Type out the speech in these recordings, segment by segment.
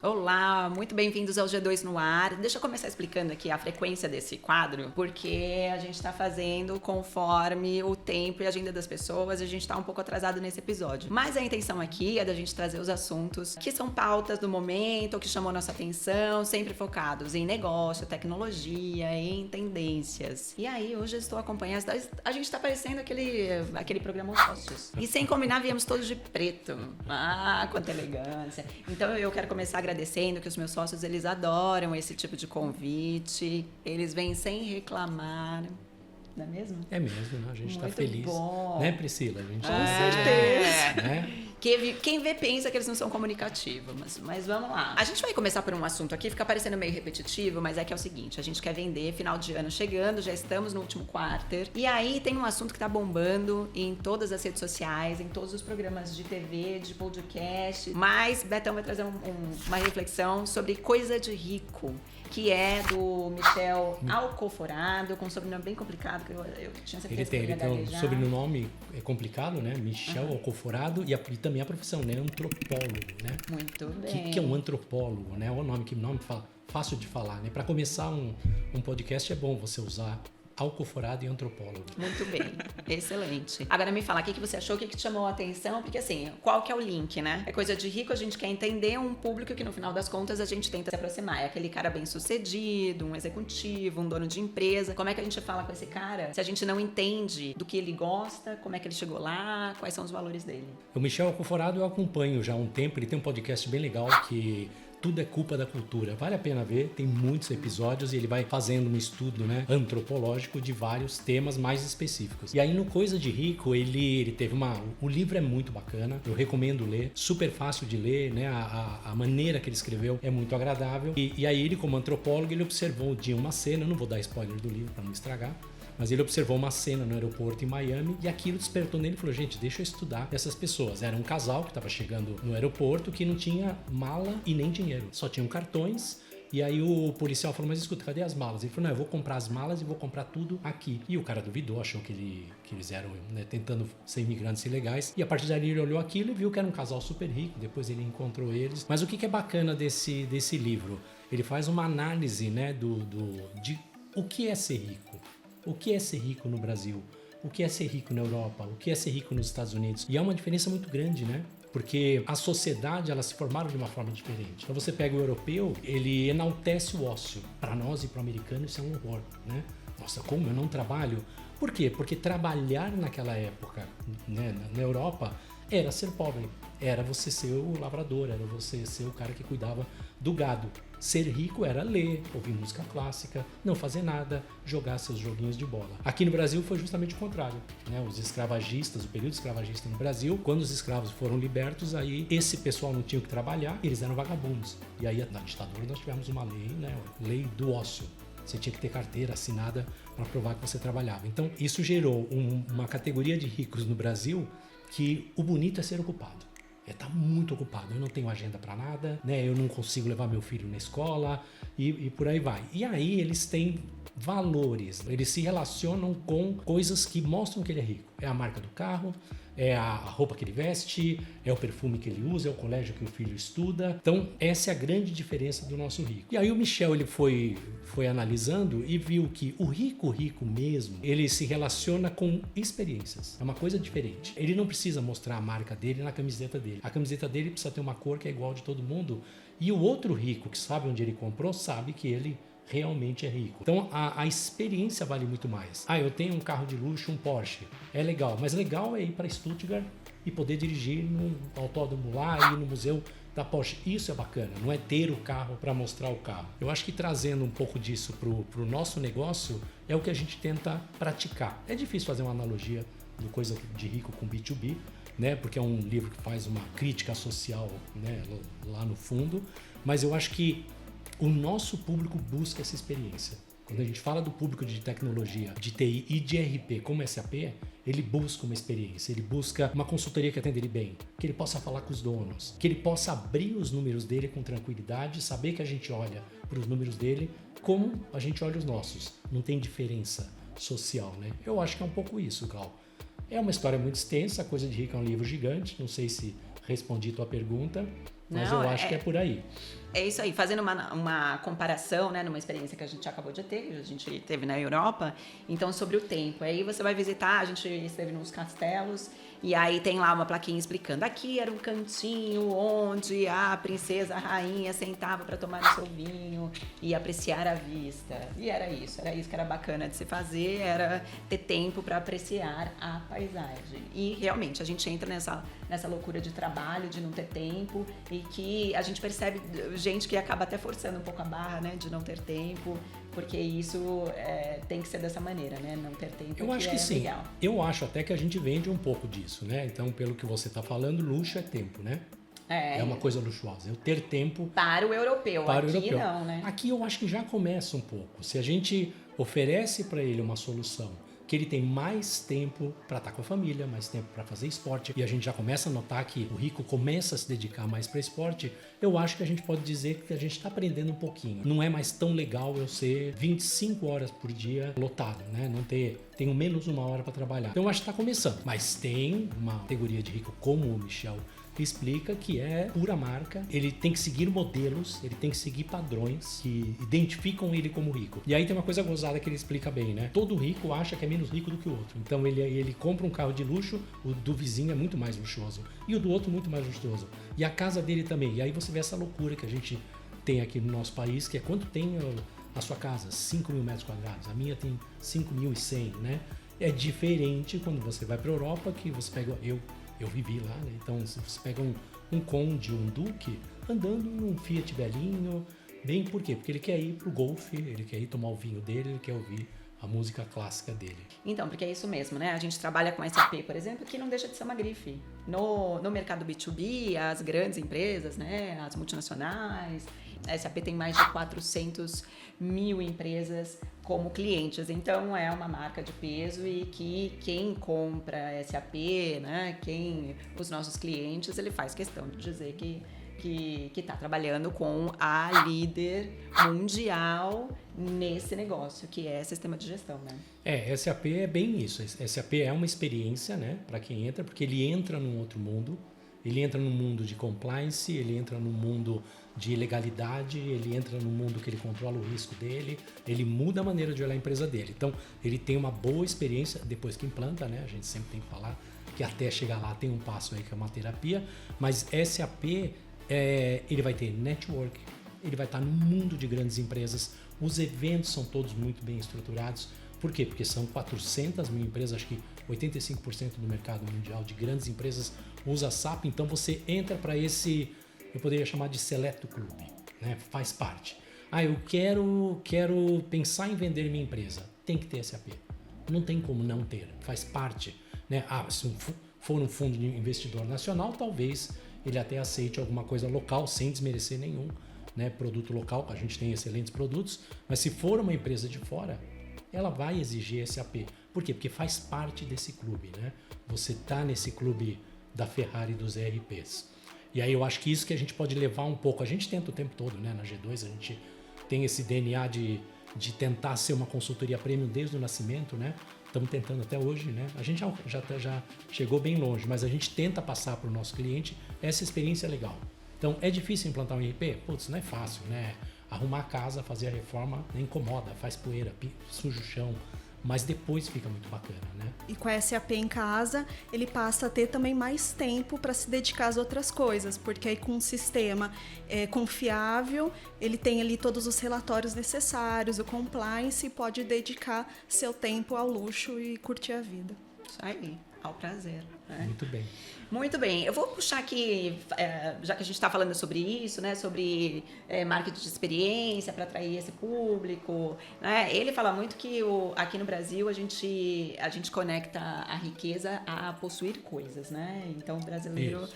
Olá, muito bem-vindos ao G2 no ar. Deixa eu começar explicando aqui a frequência desse quadro, porque a gente está fazendo conforme o tempo e a agenda das pessoas e a gente está um pouco atrasado nesse episódio. Mas a intenção aqui é da gente trazer os assuntos que são pautas do momento, ou que chamam nossa atenção, sempre focados em negócio, tecnologia, em tendências. E aí, hoje eu estou acompanhando, a gente está parecendo aquele programa Os Sócios. E sem combinar, viemos todos de preto. Ah, quanta elegância. Então eu quero começar agradecendo que os meus sócios, eles adoram esse tipo de convite, eles vêm sem reclamar, não é mesmo? É mesmo, né? A gente está feliz. Bom. Né, Priscila? A gente Com certeza. Né? Quem vê pensa que eles não são comunicativos, mas vamos lá. A gente vai começar por um assunto aqui, fica parecendo meio repetitivo, mas é que é o seguinte, a gente quer vender, final de ano chegando, já estamos no último quarter, e aí tem um assunto que tá bombando em todas as redes sociais, em todos os programas de TV, de podcast, mas Betão vai trazer uma reflexão sobre coisa de rico, que é do Michel Alcoforado, com um sobrenome bem complicado, que eu tinha certeza que ele tem um sobrenome complicado, né? Michel Alcoforado e também a profissão, né? Antropólogo, né? Muito bem. Que é um antropólogo, né? O nome fácil de falar, né? Para começar um podcast é bom você usar Alcoforado e antropólogo. Muito bem, excelente. Agora me fala, o que você achou, o que te chamou a atenção? Porque assim, qual que é o link, né? É coisa de rico, a gente quer entender um público que no final das contas a gente tenta se aproximar. É aquele cara bem sucedido, um executivo, um dono de empresa. Como é que a gente fala com esse cara se a gente não entende do que ele gosta, como é que ele chegou lá, quais são os valores dele? O Michel Alcoforado eu acompanho já há um tempo, ele tem um podcast bem legal que... Tudo é culpa da cultura. Vale a pena ver, tem muitos episódios e ele vai fazendo um estudo, né, antropológico de vários temas mais específicos. E aí no Coisa de Rico, ele teve o livro é muito bacana, eu recomendo ler, super fácil de ler, né, a maneira que ele escreveu é muito agradável. E aí ele, como antropólogo, ele observou uma cena, eu não vou dar spoiler do livro para não estragar, mas ele observou uma cena no aeroporto em Miami e aquilo despertou nele e falou, gente, deixa eu estudar essas pessoas. Era um casal que estava chegando no aeroporto que não tinha mala e nem dinheiro, só tinham cartões. E aí o policial falou, mas escuta, cadê as malas? Ele falou, não, eu vou comprar as malas e vou comprar tudo aqui. E o cara duvidou, achou que eles eram, né, tentando ser imigrantes ilegais. E a partir daí ele olhou aquilo e viu que era um casal super rico, depois ele encontrou eles. Mas o que é bacana desse livro? Ele faz uma análise, né, de o que é ser rico. O que é ser rico no Brasil? O que é ser rico na Europa? O que é ser rico nos Estados Unidos? E há uma diferença muito grande, né? Porque a sociedade, elas se formaram de uma forma diferente. Então você pega o europeu, ele enaltece o ócio. Para nós e para o americano isso é um horror, né? Nossa, como eu não trabalho? Por quê? Porque trabalhar naquela época, né, na Europa, era ser pobre. Era você ser o lavrador, era você ser o cara que cuidava do gado. Ser rico era ler, ouvir música clássica, não fazer nada, jogar seus joguinhos de bola. Aqui no Brasil foi justamente o contrário, né? Os escravagistas, o período escravagista no Brasil, quando os escravos foram libertos, aí esse pessoal não tinha o que trabalhar, eles eram vagabundos. E aí na ditadura nós tivemos uma lei, né? Lei do ócio. Você tinha que ter carteira assinada para provar que você trabalhava. Então isso gerou uma categoria de ricos no Brasil que o bonito é ser ocupado. Tá muito ocupado, eu não tenho agenda para nada, né? Eu não consigo levar meu filho na escola e por aí vai. E aí eles têm valores, eles se relacionam com coisas que mostram que ele é rico. É a marca do carro, é a roupa que ele veste, é o perfume que ele usa, é o colégio que o filho estuda. Então essa é a grande diferença do nosso rico. E aí o Michel ele foi analisando e viu que o rico mesmo, ele se relaciona com experiências. É uma coisa diferente. Ele não precisa mostrar a marca dele na camiseta dele. A camiseta dele precisa ter uma cor que é igual de todo mundo. E o outro rico que sabe onde ele comprou, sabe que ele realmente é rico. Então a experiência vale muito mais. Eu tenho um carro de luxo, um Porsche. É legal, mas legal é ir para Stuttgart e poder dirigir no autódromo lá, ir no museu da Porsche. Isso é bacana, não é ter o carro para mostrar o carro. Eu acho que trazendo um pouco disso pro nosso negócio é o que a gente tenta praticar. É difícil fazer uma analogia do Coisa de Rico com B2B, né? Porque é um livro que faz uma crítica social, né, lá no fundo, mas eu acho que o nosso público busca essa experiência. Quando a gente fala do público de tecnologia, de TI e de RP como SAP, ele busca uma experiência, ele busca uma consultoria que atenda ele bem, que ele possa falar com os donos, que ele possa abrir os números dele com tranquilidade, saber que a gente olha para os números dele como a gente olha os nossos. Não tem diferença social, né? Eu acho que é um pouco isso, Gal. É uma história muito extensa, Coisa de Rico é um livro gigante, não sei se respondi tua pergunta, Mas eu acho que é por aí. É isso aí, fazendo uma comparação, né, numa experiência que a gente acabou de ter, que a gente teve na Europa, então sobre o tempo. Aí você vai visitar, a gente esteve nos castelos, e aí tem lá uma plaquinha explicando, aqui era um cantinho onde a princesa, a rainha sentava para tomar o seu vinho e apreciar a vista. E era isso que era bacana de se fazer, era ter tempo para apreciar a paisagem. E realmente a gente entra nessa loucura de trabalho, de não ter tempo, e que a gente percebe gente que acaba até forçando um pouco a barra, né, de não ter tempo, porque isso tem que ser dessa maneira, né, não ter tempo. Eu acho que sim. Legal. Eu acho até que a gente vende um pouco disso, né? Então, pelo que você está falando, luxo é tempo, né? É uma coisa luxuosa. Eu ter tempo para o europeu. Para aqui o europeu. Não, né? Aqui eu acho que já começa um pouco. Se a gente oferece para ele uma solução que ele tem mais tempo para estar com a família, mais tempo para fazer esporte, e a gente já começa a notar que o rico começa a se dedicar mais para esporte, eu acho que a gente pode dizer que a gente está aprendendo um pouquinho. Não é mais tão legal eu ser 25 horas por dia lotado, né? Não tenho menos uma hora para trabalhar. Então eu acho que está começando. Mas tem uma categoria de rico como o Michel explica, que é pura marca, ele tem que seguir modelos, ele tem que seguir padrões que identificam ele como rico. E aí tem uma coisa gozada que ele explica bem, né? Todo rico acha que é menos rico do que o outro. Então ele compra um carro de luxo, o do vizinho é muito mais luxuoso e o do outro muito mais luxuoso. E a casa dele também. E aí você vê essa loucura que a gente tem aqui no nosso país, que é quanto tem a sua casa? 5 mil metros quadrados. A minha tem 5.100, né? É diferente quando você vai para a Europa, que você pega... Eu vivi lá, né? Então se você pega um conde, um duque, andando num Fiat belinho, bem por quê? Porque ele quer ir pro golfe, ele quer ir tomar o vinho dele, ele quer ouvir a música clássica dele. Então, porque é isso mesmo, né? A gente trabalha com SAP, por exemplo, que não deixa de ser uma grife. No mercado B2B, as grandes empresas, né? As multinacionais, a SAP tem mais de 400 mil empresas como clientes, então é uma marca de peso e que quem compra SAP, né, os nossos clientes, ele faz questão de dizer que está trabalhando com a líder mundial nesse negócio, que é sistema de gestão, né? SAP é bem isso. SAP é uma experiência, né, para quem entra, porque ele entra num outro mundo. Ele entra no mundo de compliance, ele entra no mundo de legalidade, ele entra no mundo que ele controla o risco dele, ele muda a maneira de olhar a empresa dele. Então, ele tem uma boa experiência depois que implanta, né? A gente sempre tem que falar que até chegar lá tem um passo aí que é uma terapia, mas SAP, ele vai ter network, ele vai estar no mundo de grandes empresas, os eventos são todos muito bem estruturados. Por quê? Porque são 400 mil empresas, acho que 85% do mercado mundial de grandes empresas usa SAP, então você entra para esse, eu poderia chamar de seleto clube, né? Faz parte. Eu quero pensar em vender minha empresa, tem que ter SAP. Não tem como não ter, faz parte, né? Se for um fundo de investidor nacional, talvez ele até aceite alguma coisa local, sem desmerecer nenhum, né, produto local, a gente tem excelentes produtos, mas se for uma empresa de fora, ela vai exigir SAP. Por quê? Porque faz parte desse clube, né? Você tá nesse clube da Ferrari dos ERPs. E aí eu acho que isso que a gente pode levar um pouco. A gente tenta o tempo todo, né? Na G2 a gente tem esse DNA de tentar ser uma consultoria premium desde o nascimento, né? Estamos tentando até hoje, né? A gente já chegou bem longe, mas a gente tenta passar para o nosso cliente essa experiência legal. Então, é difícil implantar um ERP? Putz, não é fácil, né? Arrumar a casa, fazer a reforma, incomoda, faz poeira, suja o chão, mas depois fica muito bacana, né? E com a SAP em casa, ele passa a ter também mais tempo para se dedicar às outras coisas, porque aí com um sistema confiável, ele tem ali todos os relatórios necessários, o compliance, e pode dedicar seu tempo ao luxo e curtir a vida. Isso aí, ao prazer. Né? Muito bem. Muito bem, eu vou puxar aqui, já que a gente está falando sobre isso, né, sobre marketing de experiência para atrair esse público, né, ele fala muito que aqui no Brasil a gente conecta a riqueza a possuir coisas, né, então o brasileiro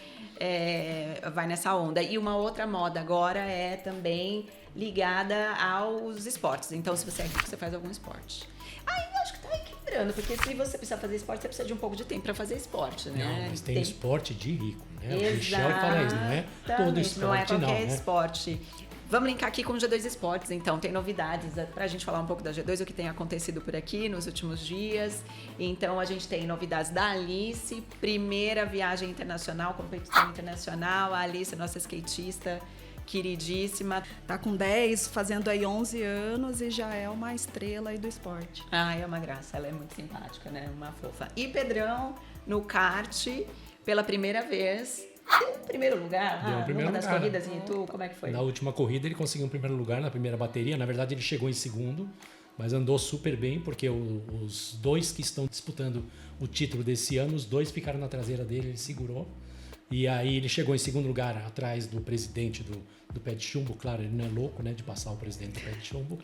vai nessa onda. E uma outra moda agora é também ligada aos esportes, então se você é rico, você faz algum esporte. Aí eu acho que tá equilibrando, porque se você precisa fazer esporte, você precisa de um pouco de tempo para fazer esporte, né? Não, mas tem esporte de rico, né? Exatamente. O Michel fala isso, não é todo esporte, não é qualquer esporte. Vamos linkar aqui com o G2 Esportes, então. Tem novidades pra gente falar um pouco da G2, o que tem acontecido por aqui nos últimos dias. Então, a gente tem novidades da Alice, primeira viagem internacional, competição internacional. A Alice, nossa skatista queridíssima. Tá com 10, fazendo aí 11 anos e já é uma estrela aí do esporte. Ah, é uma graça, ela é muito simpática, né? Uma fofa. E Pedrão, no kart, pela primeira vez, deu primeiro lugar. Deu primeiro numa das lugar. corridas em Itu, como é que foi? Na última corrida ele conseguiu um primeiro lugar na primeira bateria. Na verdade ele chegou em segundo, mas andou super bem porque os dois que estão disputando o título desse ano, os dois ficaram na traseira dele, ele segurou. E aí ele chegou em segundo lugar atrás do presidente do Pé de Chumbo. Claro, ele não é louco, né, de passar o presidente do Pé de Chumbo.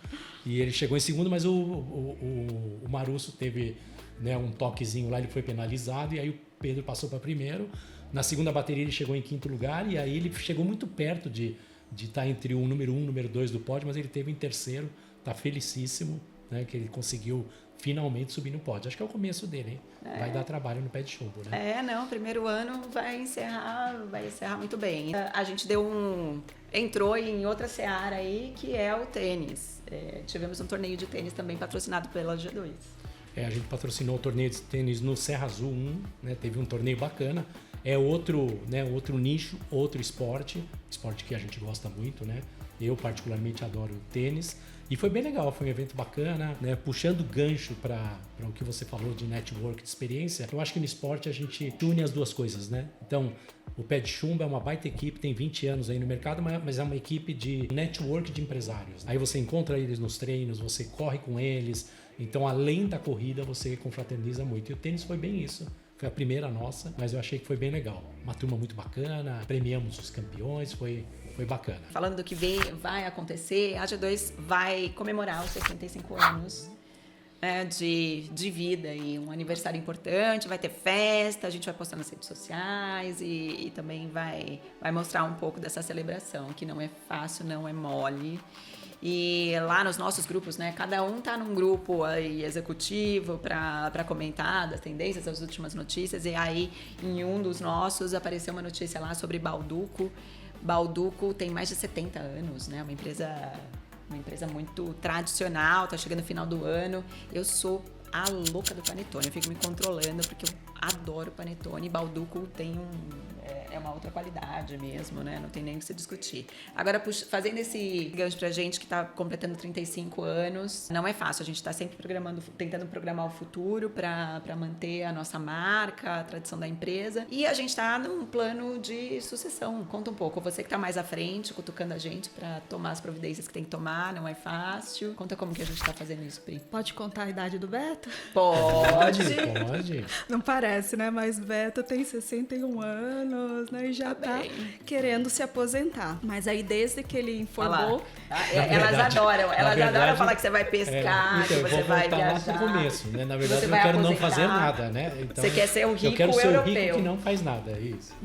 E ele chegou em segundo, mas o Marusso teve, né, um toquezinho lá, ele foi penalizado. E aí o Pedro passou para primeiro. Na segunda bateria ele chegou em quinto lugar. E aí ele chegou muito perto de estar entre o número 1 e o número 2 do pódio, mas ele teve em terceiro. Está felicíssimo, né, que ele conseguiu finalmente subir no pódio. Acho que é o começo dele, hein? Vai dar trabalho no Pé de Chumbo, né? Primeiro ano vai encerrar muito bem. A gente entrou em outra seara aí, que é o tênis. Tivemos um torneio de tênis também patrocinado pela G2. A gente patrocinou o torneio de tênis no Serra Azul 1, né? Teve um torneio bacana. É outro nicho, outro esporte que a gente gosta muito, né? Eu particularmente adoro o tênis. E foi bem legal, foi um evento bacana, né? Puxando gancho para o que você falou de network, de experiência. Eu acho que no esporte a gente une as duas coisas, né? Então, o Pé de Chumbo é uma baita equipe, tem 20 anos aí no mercado, mas é uma equipe de network de empresários. Aí você encontra eles nos treinos, você corre com eles. Então, além da corrida, você confraterniza muito. E o tênis foi bem isso. Foi a primeira nossa, mas eu achei que foi bem legal. Uma turma muito bacana, premiamos os campeões, foi bacana. Falando do que vai acontecer, a G2 vai comemorar os 65 anos, né, de vida e um aniversário importante, vai ter festa, a gente vai postar nas redes sociais e também vai mostrar um pouco dessa celebração, que não é fácil, não é mole. E lá nos nossos grupos, né, cada um tá num grupo aí executivo para comentar das tendências, as últimas notícias, e aí em um dos nossos apareceu uma notícia lá sobre Bauducco. Bauducco tem mais de 70 anos, né? Uma empresa muito tradicional, tá chegando no final do ano. Eu sou a louca do panetone, eu fico me controlando porque eu adoro panetone. Bauducco tem é uma outra qualidade mesmo, né? Não tem nem o que se discutir. Agora, fazendo esse gancho pra gente que tá completando 35 anos, não é fácil. A gente tá sempre tentando programar o futuro pra manter a nossa marca, a tradição da empresa. E a gente tá num plano de sucessão. Conta um pouco. Você que tá mais à frente, cutucando a gente pra tomar as providências que tem que tomar, não é fácil. Conta como que a gente tá fazendo isso, Pri. Pode contar a idade do Beto? Pode. Pode. Não parece, né? Mas Beto tem 61 anos, né? E já tá querendo se aposentar. Mas aí, desde que ele informou... Elas adoram falar que você vai pescar, que você vai viajar. Lá pro começo, né? Na verdade, eu não quero não fazer nada, né? Então, você quer ser o rico europeu. Eu quero ser o rico que não faz nada, é isso.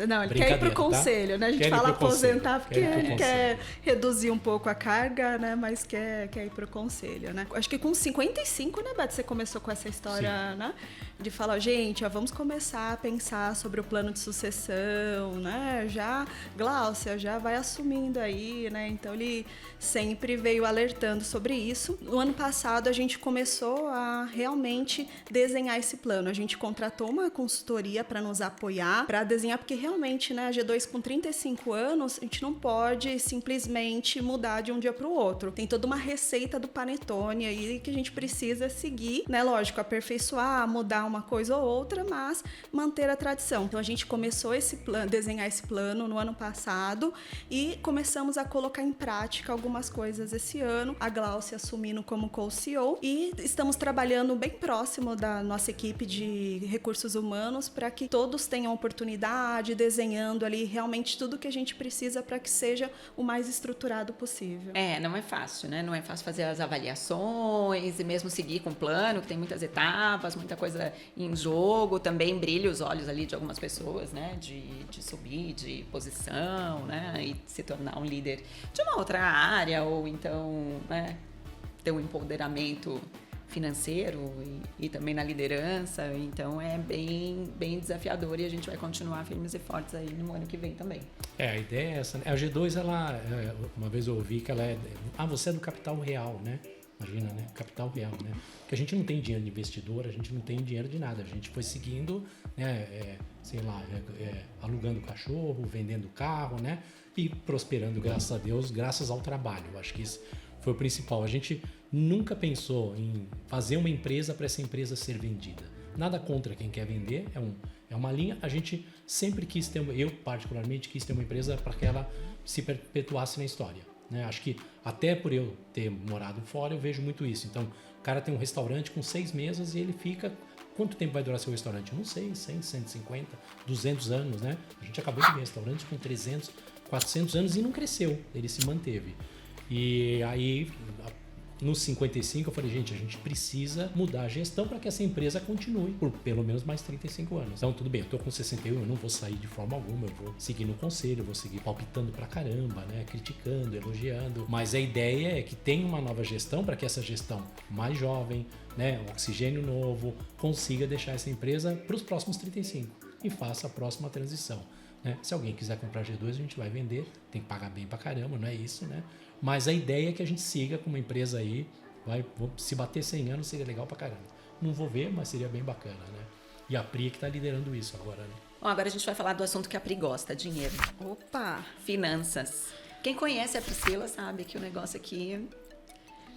Não, ele quer ir pro conselho, né? A gente fala aposentar porque ele quer reduzir um pouco a carga, né? Mas quer ir pro conselho, né? Acho que com 55, né, Beto? Você começou com essa história, né? De falar, gente, vamos começar a pensar sobre o plano de sucessão, né? Gláucia já vai assumindo aí, né? Então ele sempre veio alertando sobre isso. No ano passado a gente começou a realmente desenhar esse plano. A gente contratou uma consultoria para nos apoiar, para desenhar, porque realmente, né, a G2 com 35 anos, a gente não pode simplesmente mudar de um dia para o outro. Tem toda uma receita do panetone aí que a gente precisa seguir, né? Lógico, aperfeiçoar, mudar uma coisa ou outra, mas manter a tradição. Então a gente começou desenhar esse plano no ano passado e começamos a colocar em prática algumas coisas esse ano. A Gláucia assumindo como co-CEO e estamos trabalhando bem próximo da nossa equipe de recursos humanos para que todos tenham oportunidade, desenhando ali realmente tudo que a gente precisa para que seja o mais estruturado possível. Não é fácil, né? Não é fácil fazer as avaliações e mesmo seguir com o plano, que tem muitas etapas, muita coisa em jogo, também brilha os olhos ali de algumas pessoas, né? De subir de posição, né? E se tornar um líder de uma outra área ou então, né, ter um empoderamento financeiro e também na liderança. Então é bem, bem desafiador e a gente vai continuar firmes e fortes aí no ano que vem também. A ideia é essa, né? A G2, ela, uma vez eu ouvi que ela é... você é do capital real, né? Imagina, né? Capital real, né? Porque a gente não tem dinheiro de investidor, a gente não tem dinheiro de nada. A gente foi seguindo, né? Alugando cachorro, vendendo carro, né? E prosperando, graças a Deus, graças ao trabalho. Eu acho que isso foi o principal. A gente nunca pensou em fazer uma empresa para essa empresa ser vendida. Nada contra quem quer vender, é uma linha. A gente sempre quis ter, eu particularmente quis ter uma empresa para que ela se perpetuasse na história. Né? Acho que até por eu ter morado fora, eu vejo muito isso. Então, o cara tem um restaurante com 6 mesas e ele fica... Quanto tempo vai durar seu restaurante? Não sei, 100, 150, 200 anos, né? A gente acabou de ver restaurantes com 300, 400 anos e não cresceu, ele se manteve. E aí, nos 55, eu falei, gente, a gente precisa mudar a gestão para que essa empresa continue por pelo menos mais 35 anos. Então, tudo bem, eu tô com 61, eu não vou sair de forma alguma, eu vou seguir no conselho, eu vou seguir palpitando pra caramba, né? Criticando, elogiando. Mas a ideia é que tenha uma nova gestão para que essa gestão mais jovem, né? Um oxigênio novo, consiga deixar essa empresa para os próximos 35 e faça a próxima transição. Né? Se alguém quiser comprar G2, a gente vai vender, tem que pagar bem pra caramba, não é isso, né? Mas a ideia é que a gente siga com uma empresa aí, se bater 100 anos seria legal pra caramba. Não vou ver, mas seria bem bacana, né? E a Pri que tá liderando isso agora, né? Bom, agora a gente vai falar do assunto que a Pri gosta, dinheiro. Opa! Finanças. Quem conhece a Priscila sabe que o negócio aqui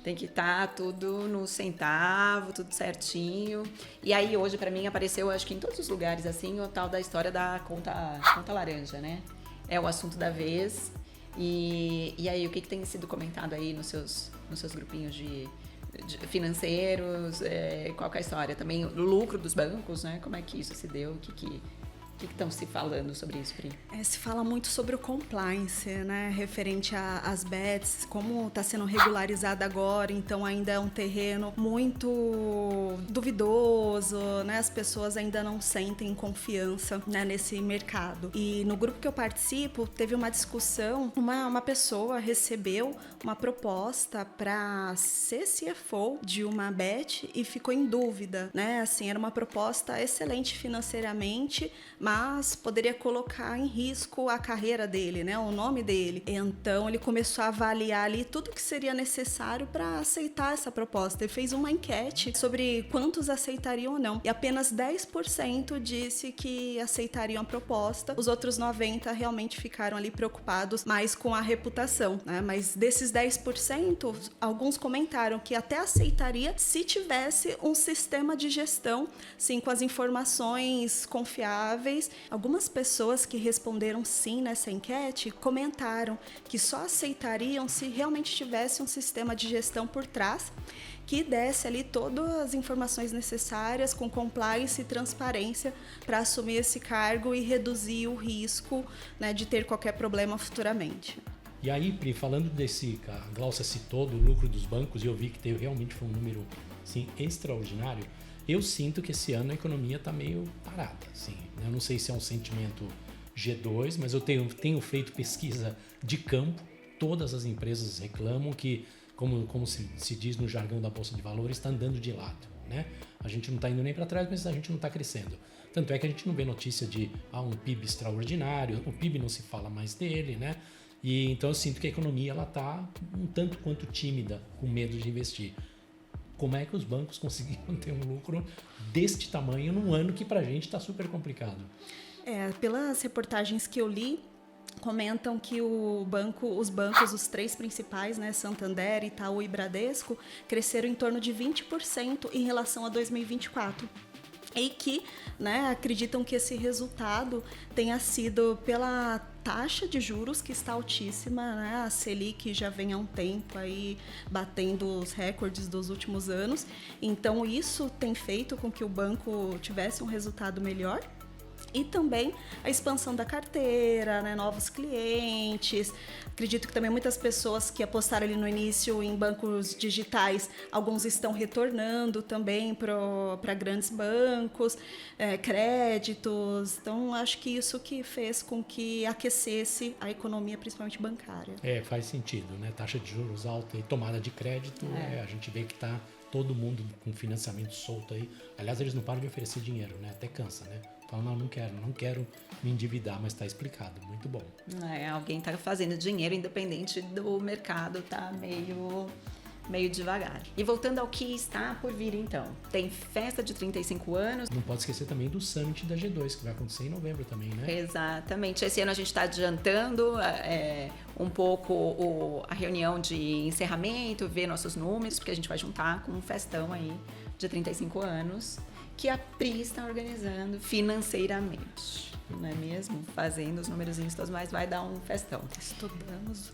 tem que estar tudo no centavo, tudo certinho. E aí hoje pra mim apareceu, acho que em todos os lugares assim, o tal da história da conta laranja, né? É o assunto da vez. E aí, o que tem sido comentado aí nos seus grupinhos de financeiros? Qual que é a história? Também o lucro dos bancos, né? Como é que isso se deu? O que estão se falando sobre isso, Pri? Se fala muito sobre o compliance, né? Referente às bets, como está sendo regularizado agora, então ainda é um terreno muito duvidoso, né? As pessoas ainda não sentem confiança, né, nesse mercado. E no grupo que eu participo, teve uma discussão, uma pessoa recebeu uma proposta para ser CFO de uma bet e ficou em dúvida, né? Assim, era uma proposta excelente financeiramente, mas poderia colocar em risco a carreira dele, né? O nome dele. Então, ele começou a avaliar ali tudo que seria necessário para aceitar essa proposta. Ele fez uma enquete sobre quantos aceitariam ou não. E apenas 10% disse que aceitariam a proposta. Os outros 90% realmente ficaram ali preocupados mais com a reputação, né? Mas desses 10%, alguns comentaram que até aceitaria se tivesse um sistema de gestão, sim, com as informações confiáveis. Algumas pessoas que responderam sim nessa enquete comentaram que só aceitariam se realmente tivesse um sistema de gestão por trás que desse ali todas as informações necessárias com compliance e transparência para assumir esse cargo e reduzir o risco, né, de ter qualquer problema futuramente. E aí, Pri, falando a Glaucia citou do lucro dos bancos, e eu vi que realmente foi um número assim, extraordinário. Eu sinto que esse ano a economia está meio parada. Assim. Eu não sei se é um sentimento G2, mas eu tenho feito pesquisa de campo. Todas as empresas reclamam que, como se diz no jargão da Bolsa de Valores, está andando de lado. Né? A gente não está indo nem para trás, mas a gente não está crescendo. Tanto é que a gente não vê notícia de um PIB extraordinário, o PIB não se fala mais dele, né? E então eu sinto que a economia está um tanto quanto tímida, com medo de investir. Como é que os bancos conseguiram ter um lucro deste tamanho num ano que pra gente está super complicado? Pelas reportagens que eu li, comentam que os bancos, os 3 principais, né, Santander, Itaú e Bradesco, cresceram em torno de 20% em relação a 2024. E que, né, acreditam que esse resultado tenha sido pela taxa de juros que está altíssima, né? A Selic já vem há um tempo aí batendo os recordes dos últimos anos. Então, isso tem feito com que o banco tivesse um resultado melhor. E também a expansão da carteira, né, novos clientes. Acredito que também muitas pessoas que apostaram ali no início em bancos digitais, alguns estão retornando também para grandes bancos, créditos. Então, acho que isso que fez com que aquecesse a economia, principalmente bancária. Faz sentido, né? Taxa de juros alta e tomada de crédito, a gente vê que está todo mundo com financiamento solto aí. Aliás, eles não param de oferecer dinheiro, né? Até cansa, né? Fala, não quero me endividar, mas está explicado. Muito bom. Alguém está fazendo dinheiro independente do mercado, tá meio devagar. E voltando ao que está por vir, então. Tem festa de 35 anos. Não pode esquecer também do Summit da G2, que vai acontecer em novembro também, né? Exatamente. Esse ano a gente está adiantando um pouco a reunião de encerramento, ver nossos números, porque a gente vai juntar com um festão aí de 35 anos que a Pri está organizando financeiramente. Não é mesmo? Fazendo os numerozinhos todos, mas vai dar um festão.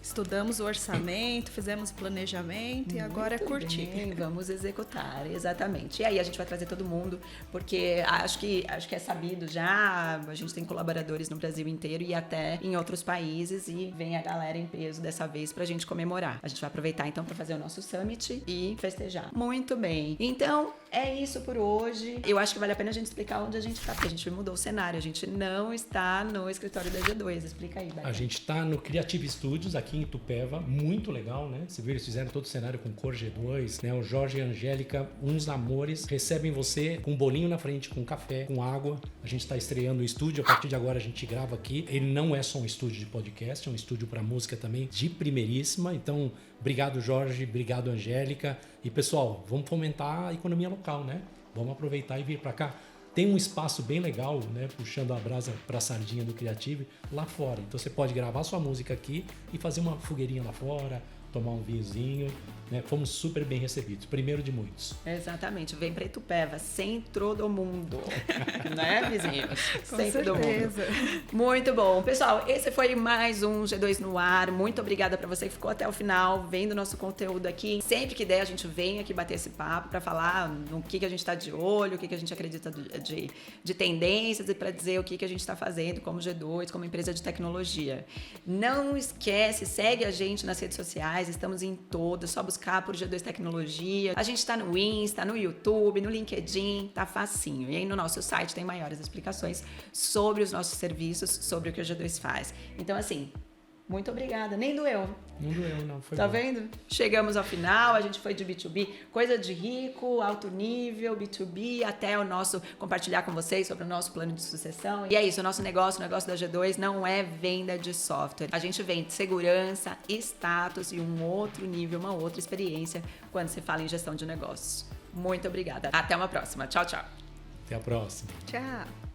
Estudamos o orçamento, fizemos o planejamento e agora é curtir. Bem, vamos executar, exatamente. E aí a gente vai trazer todo mundo, porque acho que é sabido já, a gente tem colaboradores no Brasil inteiro e até em outros países, e vem a galera em peso dessa vez pra gente comemorar. A gente vai aproveitar então pra fazer o nosso summit e festejar. Muito bem. Então, é isso por hoje. Eu acho que vale a pena a gente explicar onde a gente tá, porque a gente mudou o cenário, a gente não está no escritório da G2. Explica aí, Beto. A gente está no Creative Studios, aqui em Itupeva, muito legal, né? Você viu, eles fizeram todo o cenário com cor G2, né? O Jorge e a Angélica, uns amores, recebem você com um bolinho na frente, com café, com água. A gente está estreando o estúdio, a partir de agora a gente grava aqui. Ele não é só um estúdio de podcast, é um estúdio para música também de primeiríssima. Então, obrigado, Jorge, obrigado, Angélica. E, pessoal, vamos fomentar a economia local, né? Vamos aproveitar e vir para cá. Tem um espaço bem legal, né, puxando a brasa para a sardinha do Creative lá fora. Então você pode gravar sua música aqui e fazer uma fogueirinha lá fora, tomar um vinhozinho, né? Fomos super bem recebidos, primeiro de muitos. Exatamente, vem para Itupeva, centro do mundo, né, vizinhos? Com centro certeza. do mundo. Muito bom. Pessoal, esse foi mais um G2 no ar. Muito obrigada para você que ficou até o final, vendo nosso conteúdo aqui. Sempre que der, a gente vem aqui bater esse papo para falar no que a gente está de olho, o que a gente acredita de tendências e para dizer o que a gente está fazendo como G2, como empresa de tecnologia. Não esquece, segue a gente nas redes sociais, estamos em todas, só buscar por G2 Tecnologia. A gente está no Insta, no YouTube, no LinkedIn, tá facinho. E aí no nosso site tem maiores explicações sobre os nossos serviços, sobre o que o G2 faz. Então, assim, muito obrigada. Nem doeu. Não doeu, não. Foi tá bom. Vendo? Chegamos ao final, a gente foi de B2B, coisa de rico, alto nível, B2B, até o nosso compartilhar com vocês sobre o nosso plano de sucessão. E é isso, o nosso negócio, o negócio da G2 não é venda de software. A gente vende segurança, status e um outro nível, uma outra experiência quando se fala em gestão de negócios. Muito obrigada. Até uma próxima. Tchau, tchau. Até a próxima. Tchau.